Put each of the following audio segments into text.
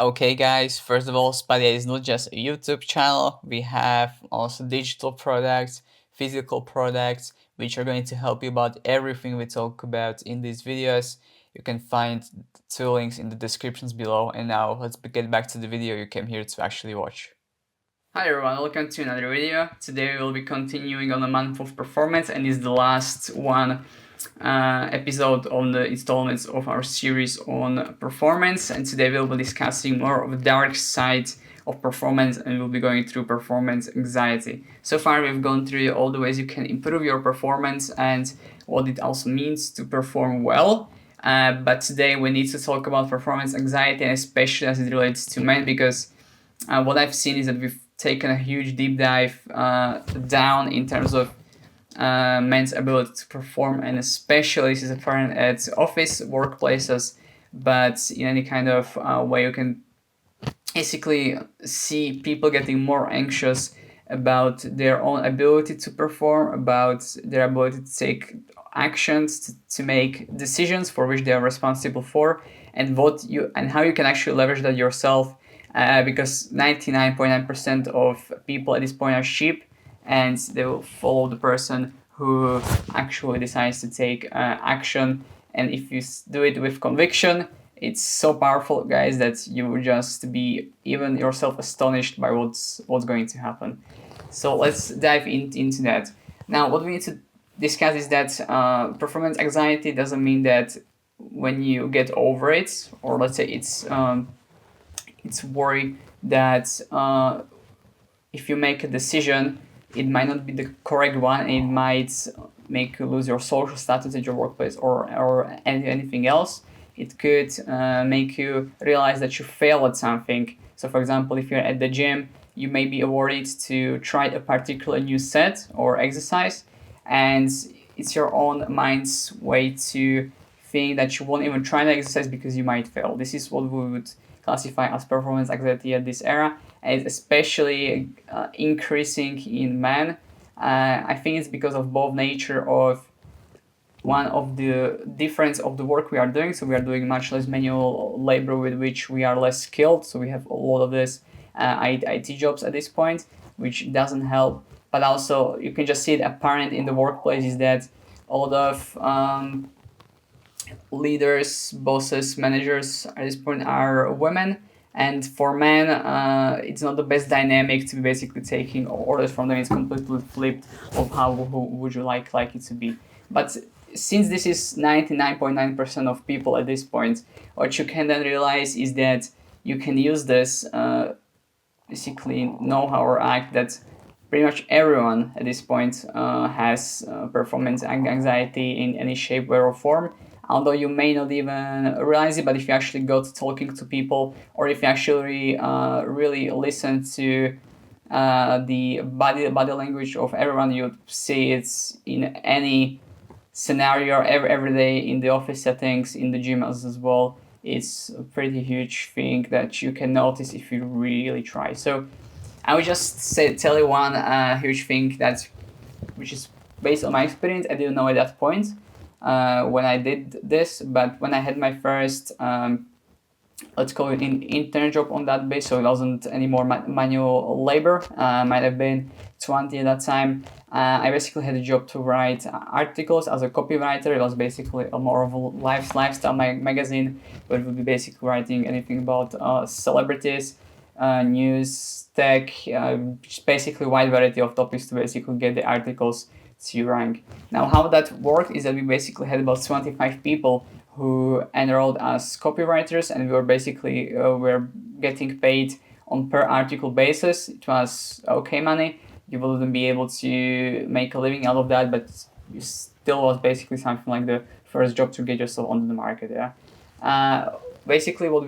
Okay, guys, first of all, Spadia is not just a YouTube channel. We have also digital products, physical products, which are going to help you about everything we talk about in these videos. You can find two links in the descriptions below. And now let's get back to the video you came here to actually watch. Hi everyone, welcome to another video. Today we will be continuing on the month of performance, and is the last one episode on the installments of our series on performance. And today we'll be discussing more of the dark side of performance, and we'll be going through performance anxiety. So far we've gone through all the ways you can improve your performance and what it also means to perform well. But today we need to talk about performance anxiety, and especially as it relates to men, because what I've seen is that we've taken a huge deep dive down in terms of men's ability to perform, and especially this is apparent at office workplaces, but in any kind of way you can basically see people getting more anxious about their own ability to perform, about their ability to take actions, to make decisions for which they are responsible for, and how you can actually leverage that yourself, because 99.9% of people at this point are sheep, and they will follow the person who actually decides to take action. And if you do it with conviction, it's so powerful, guys, that you will just be even yourself astonished by what's going to happen. So let's dive into that. Now, what we need to discuss is that performance anxiety doesn't mean that when you get over it, or let's say it's worry that if you make a decision, it might not be the correct one, and it might make you lose your social status at your workplace, or anything else. It could make you realize that you fail at something. So for example, if you're at the gym, you may be worried to try a particular new set or exercise, and it's your own mind's way to think that you won't even try the exercise because you might fail. This is what we would classify as performance anxiety at this era, and it's especially increasing in men. I think it's because of both nature of one of the difference of the work we are doing. So we are doing much less manual labor, with which we are less skilled. So we have a lot of this IT jobs at this point, which doesn't help. But also you can just see it apparent in the workplace is that a lot of leaders, bosses, managers at this point are women. And for men, it's not the best dynamic to be basically taking orders from them. It's completely flipped of how who would you like it to be. But since this is 99.9% of people at this point, what you can then realize is that you can use this basically know-how or act that pretty much everyone at this point has performance anxiety in any shape, way, or form. Although you may not even realize it, but if you actually go to talking to people, or if you actually really listen to the body language of everyone, you see it's in any scenario every day, in the office settings, in the gym as well. It's a pretty huge thing that you can notice if you really try. So I would just tell you one huge thing which is based on my experience. I didn't know at that point when I did this, but when I had my first let's call it intern job on that base, so it wasn't any more manual labor, might have been 20 at that time. I basically had a job to write articles as a copywriter. It was basically a more of a lifestyle magazine, where we would be basically writing anything about celebrities, news, tech, just basically wide variety of topics to basically get the articles to rank. Now, how that worked is that we basically had about 25 people who enrolled as copywriters, and we were basically were getting paid on per article basis. It was okay money. You wouldn't be able to make a living out of that, but it still was basically something like the first job to get yourself onto the market. Yeah. Basically, what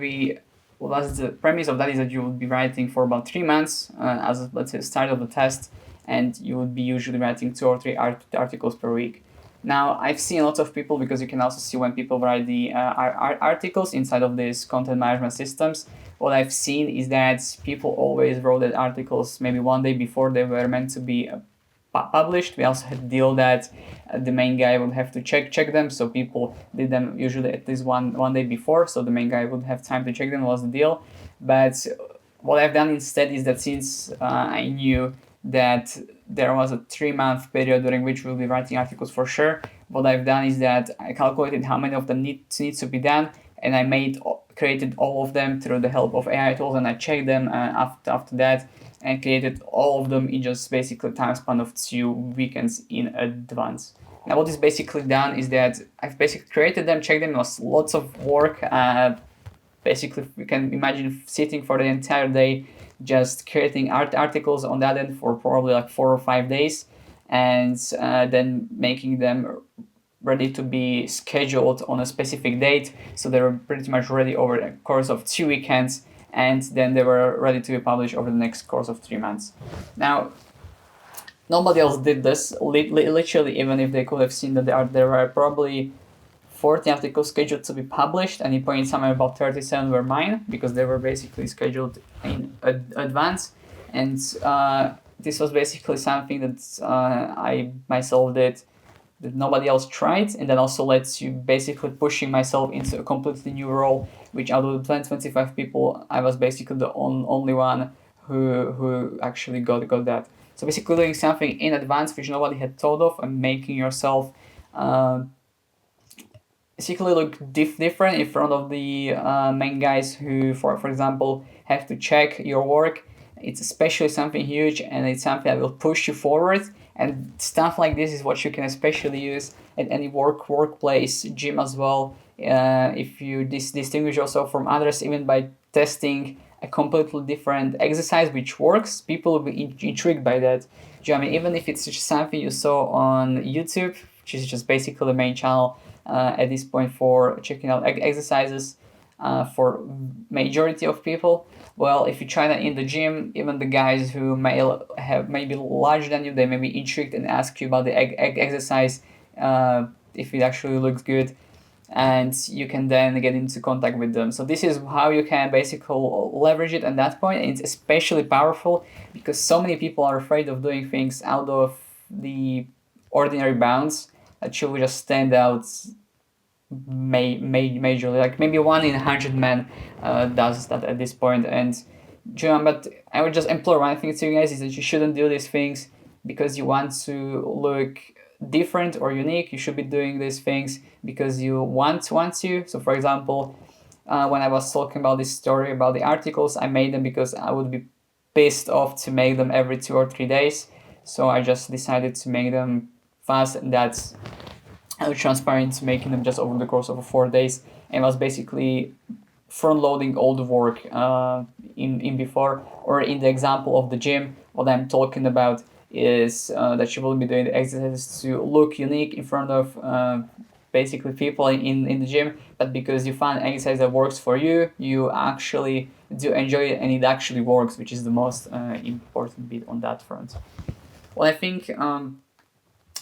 was the premise of that is that you would be writing for about 3 months as, let's say, the start of the test, and you would be usually writing 2 or 3 articles per week. Now, I've seen lots of people, because you can also see when people write the articles inside of these content management systems. What I've seen is that people always wrote the articles maybe one day before they were meant to be published. We also had a deal that the main guy would have to check them, so people did them usually at least one day before, so the main guy would have time to check them. Was the deal. But what I've done instead is that since I knew that there was a 3-month period during which we'll be writing articles for sure, what I've done is that I calculated how many of them needs to be done, and I created all of them through the help of AI tools, and I checked them after that, and created all of them in just basically time span of 2 weekends in advance. Now what is basically done is that I've basically created them, checked them. It was lots of work. Basically, you can imagine sitting for the entire day just creating articles on that end for probably like 4 or 5 days, and then making them ready to be scheduled on a specific date. So they were pretty much ready over the course of 2 weekends, and then they were ready to be published over the next course of 3 months. Now, nobody else did this. Literally, even if they could have seen that there were probably 40 articles scheduled to be published, and he pointed somewhere about 37 were mine because they were basically scheduled in advance. And this was basically something that I myself did that nobody else tried, and that also led to basically pushing myself into a completely new role, which out of the 25 people, I was basically the only one who actually got that. So basically doing something in advance which nobody had thought of, and making yourself basically look different in front of the main guys who, for example, have to check your work. It's especially something huge, and it's something that will push you forward. And stuff like this is what you can especially use at any workplace, gym as well. If you distinguish yourself from others, even by testing a completely different exercise which works, people will be intrigued by that. Do you know what I mean? Even if it's just something you saw on YouTube, which is just basically the main channel at this point for checking out exercises for majority of people. Well, if you try that in the gym, even the guys who may be larger than you, they may be intrigued and ask you about the exercise if it actually looks good, and you can then get into contact with them. So this is how you can basically leverage it at that point. And it's especially powerful because so many people are afraid of doing things out of the ordinary bounds that you will just stand out majorly. Like maybe 1 in 100 men does that at this point. And but I would just implore one thing to you guys is that you shouldn't do these things because you want to look different or unique. You should be doing these things because you want to. So for example, when I was talking about this story about the articles, I made them because I would be pissed off to make them every 2 or 3 days. So I just decided to make them fast, and that's transparent, making them just over the course of 4 days, and was basically front loading all the work in before. Or in the example of the gym, what I'm talking about is that you will be doing the exercises to look unique in front of basically people in the gym, but because you find an exercise that works for you, you actually do enjoy it, and it actually works, which is the most important bit on that front. Well, I think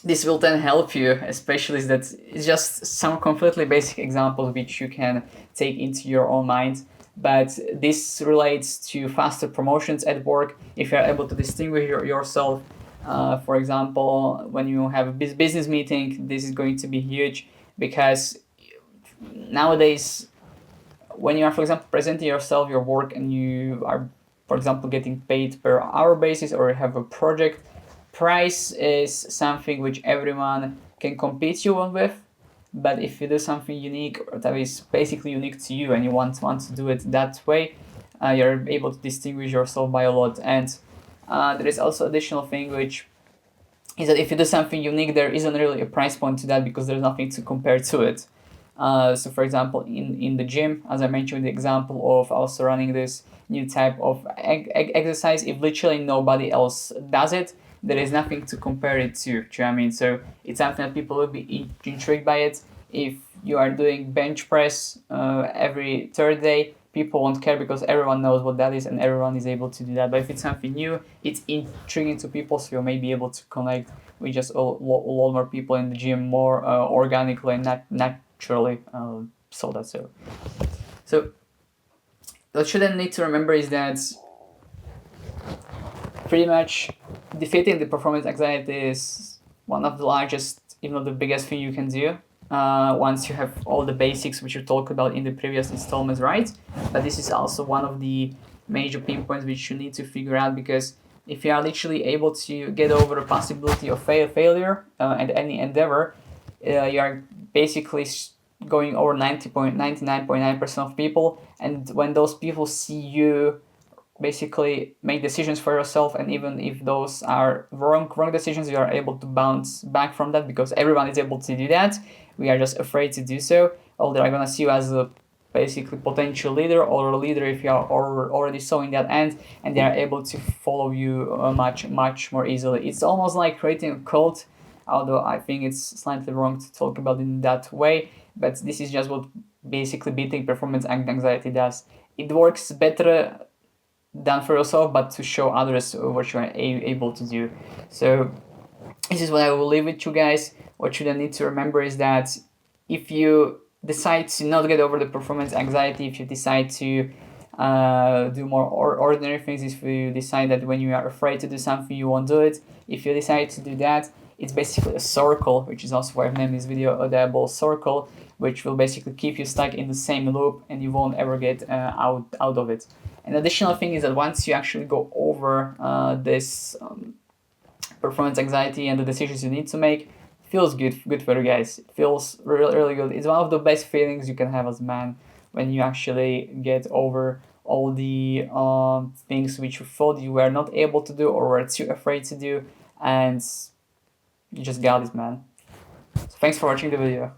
this will then help you, especially is that it's just some completely basic examples which you can take into your own mind. But this relates to faster promotions at work if you're able to distinguish yourself. For example, when you have a business meeting, this is going to be huge because nowadays, when you are, for example, presenting yourself, your work, and you are, for example, getting paid per hour basis or have a project, price is something which everyone can compete you on with. But if you do something unique or that is basically unique to you and you want to do it that way, you're able to distinguish yourself by a lot. And there is also additional thing which is that if you do something unique, there isn't really a price point to that because there's nothing to compare to it. So for example, in the gym, as I mentioned, the example of also running this new type of exercise, if literally nobody else does it, there is nothing to compare it to. Do you know what I mean? So it's something that people will be intrigued by it. If you are doing bench press every third day, people won't care because everyone knows what that is and everyone is able to do that. But if it's something new, it's intriguing to people, so you may be able to connect with just a lot more people in the gym more organically and naturally. So that's it. So what you then need to remember is that pretty much defeating the performance anxiety is one of the largest, if not the biggest thing you can do. once you have all the basics which you talked about in the previous installments, right? But this is also one of the major pinpoints which you need to figure out, because if you are literally able to get over the possibility of failure and any endeavor, you are basically going over 99.9% of people, and when those people see you basically make decisions for yourself, and even if those are wrong decisions, you are able to bounce back from that, because everyone is able to do that. We are just afraid to do so, or they're gonna see you as a basically potential leader, or a leader if you are already so in that end, and they are able to follow you much more easily. It's almost like creating a cult, although I think it's slightly wrong to talk about it in that way, but this is just what basically beating performance anxiety does. It works better done for yourself, but to show others what you are able to do. So this is what I will leave with you guys. What you then need to remember is that if you decide to not get over the performance anxiety, if you decide to do more ordinary things, if you decide that when you are afraid to do something you won't do it, if you decide to do that, it's basically a circle, which is also why I've named this video a Diabolous Circle, which will basically keep you stuck in the same loop and you won't ever get out of it. An additional thing is that once you actually go over this performance anxiety and the decisions you need to make, it feels good for you guys. It feels really good. It's one of the best feelings you can have as a man, when you actually get over all the things which you thought you were not able to do or were too afraid to do, and you just got it, man. So thanks for watching the video.